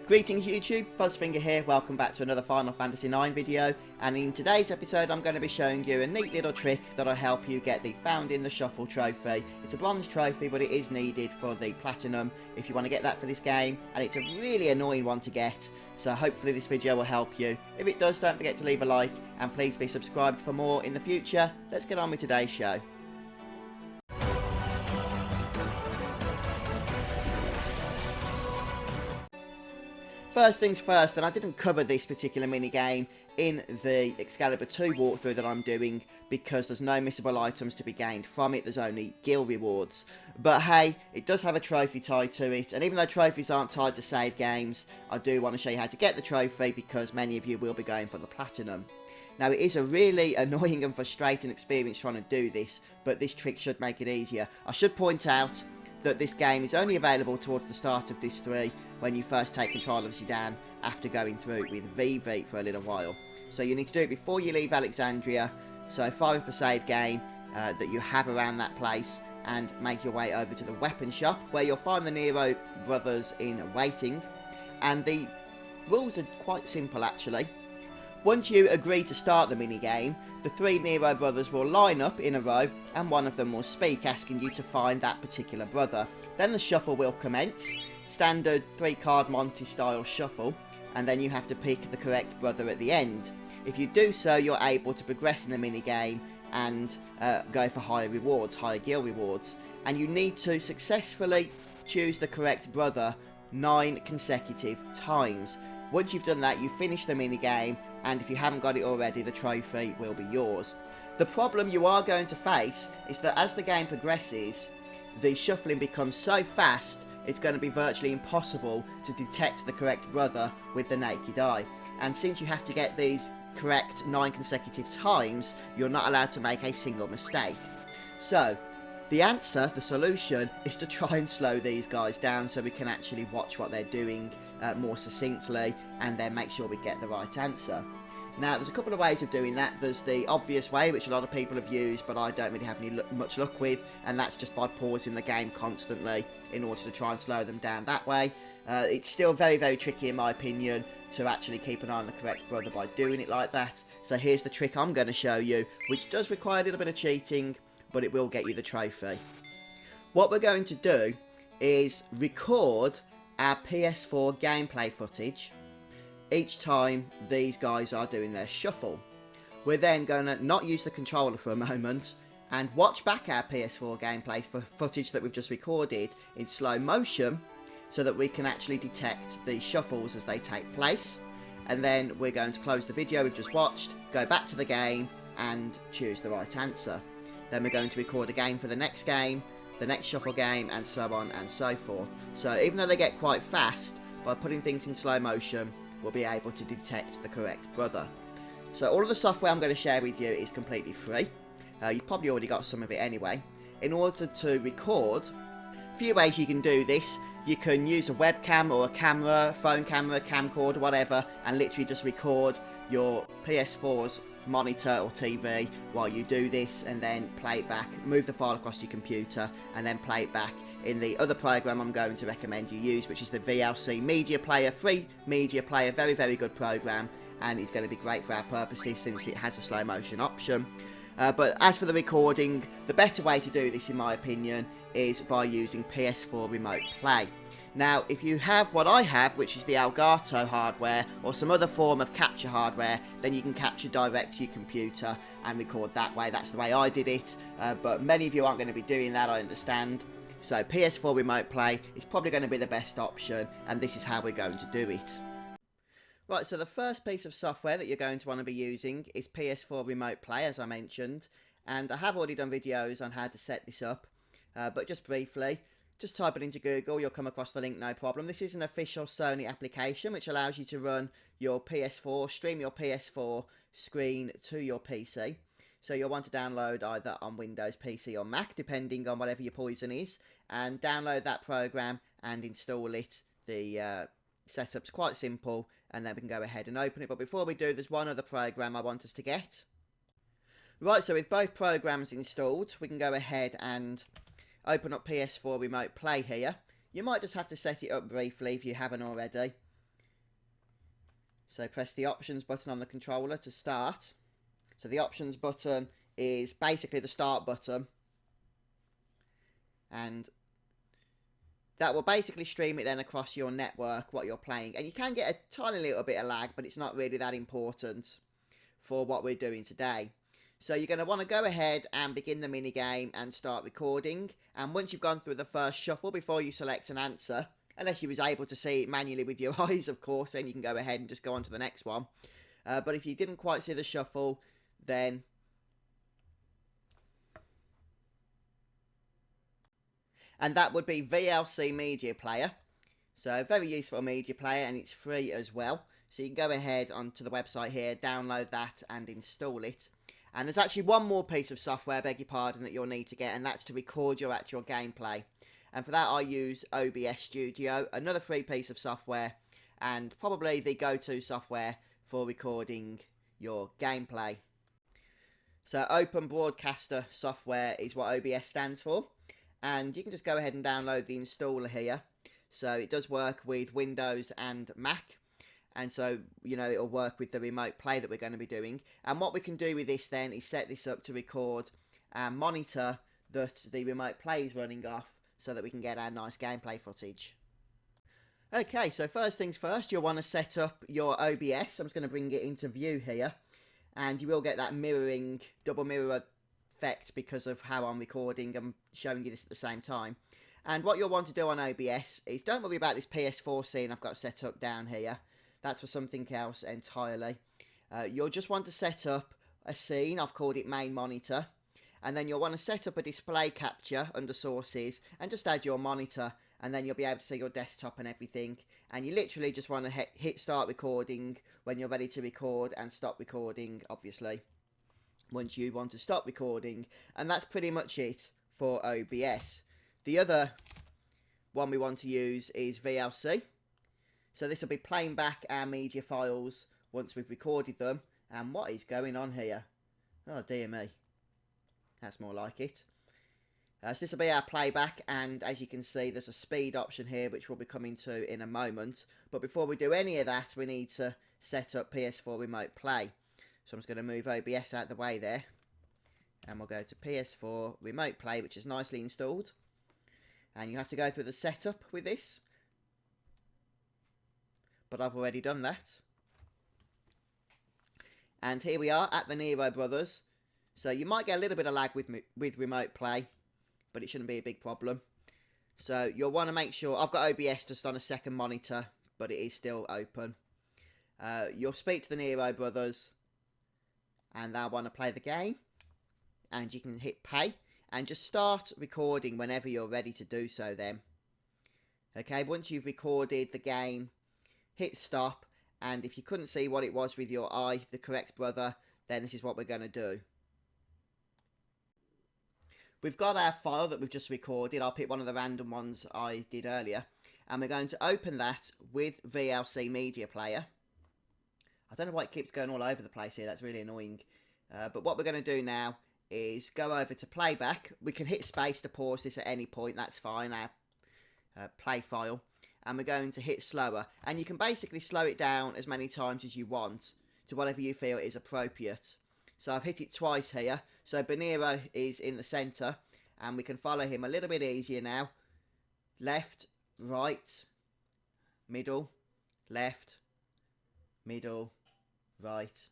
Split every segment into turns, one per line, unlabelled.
Greetings YouTube, Fuzzfinger here, welcome back to another Final Fantasy IX video, and in today's episode I'm going to be showing you a neat little trick that'll help you get the Found in the Shuffle trophy. It's a bronze trophy, but it is needed for the platinum if you want to get that for this game, and it's a really annoying one to get, so hopefully this video will help you. If it does, don't forget to leave a like, and please be subscribed for more in the future. Let's get on with today's show. First things first, and I didn't cover this particular minigame in the Excalibur 2 walkthrough that I'm doing because there's no missable items to be gained from it, there's only guild rewards. But hey, it does have a trophy tied to it, and even though trophies aren't tied to save games, I do want to show you how to get the trophy because many of you will be going for the platinum. Now it is a really annoying and frustrating experience trying to do this, but this trick should make it easier. I should point out that this game is only available towards the start of Disc 3 when you first take control of Zidane after going through it with VV for a little while. So you need to do it before you leave Alexandria, so fire up a save game that you have around that place and make your way over to the weapon shop where you'll find the Nero brothers in waiting, and the rules are quite simple actually. Once you agree to start the minigame, the three Nero brothers will line up in a row and one of them will speak asking you to find that particular brother. Then the shuffle will commence, standard 3-card Monty style shuffle, and then you have to pick the correct brother at the end. If you do so, you're able to progress in the minigame and go for higher rewards, higher guild rewards. And you need to successfully choose the correct brother 9 consecutive times. Once you've done that, you finish the minigame, and if you haven't got it already, the trophy will be yours. The problem you are going to face is that as the game progresses, the shuffling becomes so fast, it's going to be virtually impossible to detect the correct brother with the naked eye. And since you have to get these correct 9 consecutive times, you're not allowed to make a single mistake. So, the answer, the solution, is to try and slow these guys down so we can actually watch what they're doing more succinctly and then make sure we get the right answer. Now, there's a couple of ways of doing that. There's the obvious way, which a lot of people have used, but I don't really have much luck with, and that's just by pausing the game constantly in order to try and slow them down that way. It's still very, very tricky, in my opinion, to actually keep an eye on the correct brother by doing it like that. So here's the trick I'm going to show you, which does require a little bit of cheating, but it will get you the trophy. What we're going to do is record our PS4 gameplay footage each time these guys are doing their shuffle. We're then going to not use the controller for a moment and watch back our PS4 gameplay for footage that we've just recorded in slow motion so that we can actually detect the shuffles as they take place. And then we're going to close the video we've just watched, go back to the game and choose the right answer. Then we're going to record again for the next game, the next shuffle game, and so on and so forth. So even though they get quite fast, by putting things in slow motion, we'll be able to detect the correct brother. So all of the software I'm going to share with you is completely free. You've probably already got some of it anyway. In order to record, a few ways you can do this. You can use a webcam or a camera, phone camera, camcorder, whatever, and literally just record your PS4's monitor or TV while you do this, and then play it back, move the file across your computer and then play it back in the other program I'm going to recommend you use, which is the VLC Media Player, free media player, very, very good program, and it's going to be great for our purposes since it has a slow motion option. But as for the recording, the better way to do this in my opinion is by using PS4 Remote Play. Now, if you have what I have, which is the Elgato hardware, or some other form of capture hardware, then you can capture direct to your computer and record that way. That's the way I did it, but many of you aren't going to be doing that, I understand. So PS4 Remote Play is probably going to be the best option, and this is how we're going to do it. Right, so the first piece of software that you're going to want to be using is PS4 Remote Play, as I mentioned, and I have already done videos on how to set this up, but just briefly, just type it into Google, you'll come across the link, no problem. This is an official Sony application which allows you to run your PS4, stream your PS4 screen to your PC. So you'll want to download either on Windows, PC or Mac, depending on whatever your poison is, and download that program and install it. The setup's quite simple, and then we can go ahead and open it. But before we do, there's one other program I want us to get. Right, so with both programs installed, we can go ahead and open up PS4 Remote Play here. You might just have to set it up briefly if you haven't already. So press the options button on the controller to start. So the options button is basically the start button, and that will basically stream it then across your network what you're playing. And you can get a tiny little bit of lag, but it's not really that important for what we're doing today. So you're going to want to go ahead and begin the minigame and start recording. And once you've gone through the first shuffle, before you select an answer, unless you was able to see it manually with your eyes, of course, then you can go ahead and just go on to the next one. But if you didn't quite see the shuffle, then and that would be VLC Media Player. So a very useful media player, and it's free as well. So you can go ahead onto the website here, download that and install it. And there's actually one more piece of software, beg your pardon, that you'll need to get, and that's to record your actual gameplay. And for that I use OBS Studio, another free piece of software, and probably the go-to software for recording your gameplay. So Open Broadcaster Software is what OBS stands for. And you can just go ahead and download the installer here. So it does work with Windows and Mac. And so, you know, it'll work with the remote play that we're going to be doing. And what we can do with this then is set this up to record our monitor that the remote play is running off, so that we can get our nice gameplay footage. Okay, so first things first, you'll want to set up your OBS. I'm just going to bring it into view here. And you will get that mirroring, double mirror effect because of how I'm recording and showing you this at the same time. And what you'll want to do on OBS is, don't worry about this PS4 scene I've got set up down here. That's for something else entirely. You'll just want to set up a scene. I've called it main monitor. And then you'll want to set up a display capture under sources and just add your monitor, and then you'll be able to see your desktop and everything. And you literally just want to hit start recording when you're ready to record, and stop recording obviously once you want to stop recording. And that's pretty much it for OBS. The other one we want to use is VLC. So this will be playing back our media files once we've recorded them. And what is going on here? Oh dear me. That's more like it. So this will be our playback, and as you can see there's a speed option here which we'll be coming to in a moment. But before we do any of that, we need to set up PS4 Remote Play. So I'm just going to move OBS out of the way there, and we'll go to PS4 Remote Play, which is nicely installed. And you have to go through the setup with this, but I've already done that. And here we are at the Nero brothers. So you might get a little bit of lag with Remote Play, but it shouldn't be a big problem. So you'll want to make sure, I've got OBS just on a second monitor, but it is still open. You'll speak to the Nero brothers, and they'll want to play the game, and you can hit play and just start recording whenever you're ready to do so then. Okay, once you've recorded the game, hit stop, and if you couldn't see what it was with your eye, the correct brother, then this is what we're going to do. We've got our file that we've just recorded. I'll pick one of the random ones I did earlier, and we're going to open that with VLC Media Player. I don't know why it keeps going all over the place here, that's really annoying. But what we're going to do now is go over to playback. We can hit space to pause this at any point, that's fine, our play file. And we're going to hit slower. And you can basically slow it down as many times as you want to whatever you feel is appropriate. So I've hit it twice here. So Nero is in the centre, and we can follow him a little bit easier now. Left, right, middle, left, middle, right,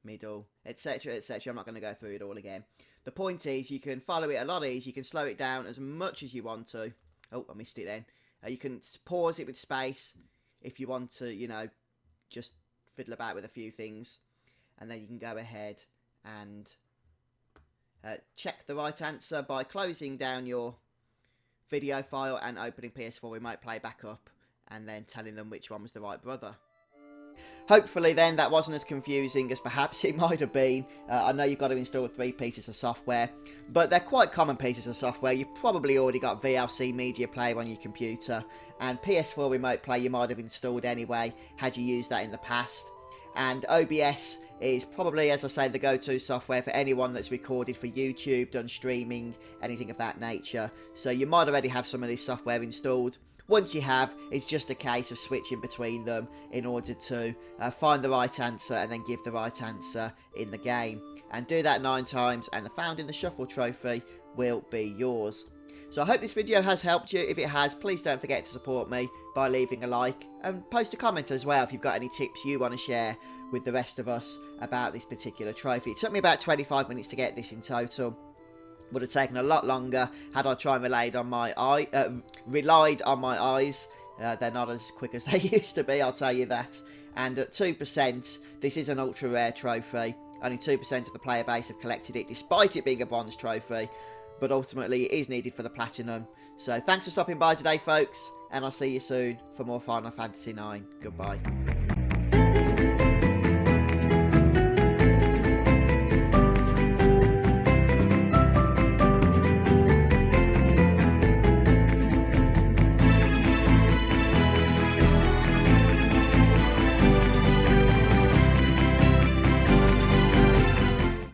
middle, etc, etc. I'm not going to go through it all again. The point is, you can follow it a lot easier. You can slow it down as much as you want to. Oh, I missed it then. You can pause it with space if you want to, you know, just fiddle about with a few things. And then you can go ahead and check the right answer by closing down your video file and opening PS4 Remote Play back up, and then telling them which one was the right brother. Hopefully then that wasn't as confusing as perhaps it might have been. I know you've got to install 3 pieces of software, but they're quite common pieces of software. You've probably already got VLC Media Player on your computer, and PS4 Remote Play you might have installed anyway had you used that in the past. And OBS is probably, as I say, the go-to software for anyone that's recorded for YouTube, done streaming, anything of that nature. So you might already have some of this software installed. Once you have, it's just a case of switching between them in order to find the right answer and then give the right answer in the game. And do that 9 times and the Found in the Shuffle trophy will be yours. So I hope this video has helped you. If it has, please don't forget to support me by leaving a like and post a comment as well if you've got any tips you want to share with the rest of us about this particular trophy. It took me about 25 minutes to get this in total. Would have taken a lot longer had I tried and relied on my eyes. They're not as quick as they used to be, I'll tell you that. And at 2%, this is an ultra rare trophy. Only 2% of the player base have collected it, despite it being a bronze trophy. But ultimately, it is needed for the platinum. So thanks for stopping by today, folks. And I'll see you soon for more Final Fantasy IX. Goodbye.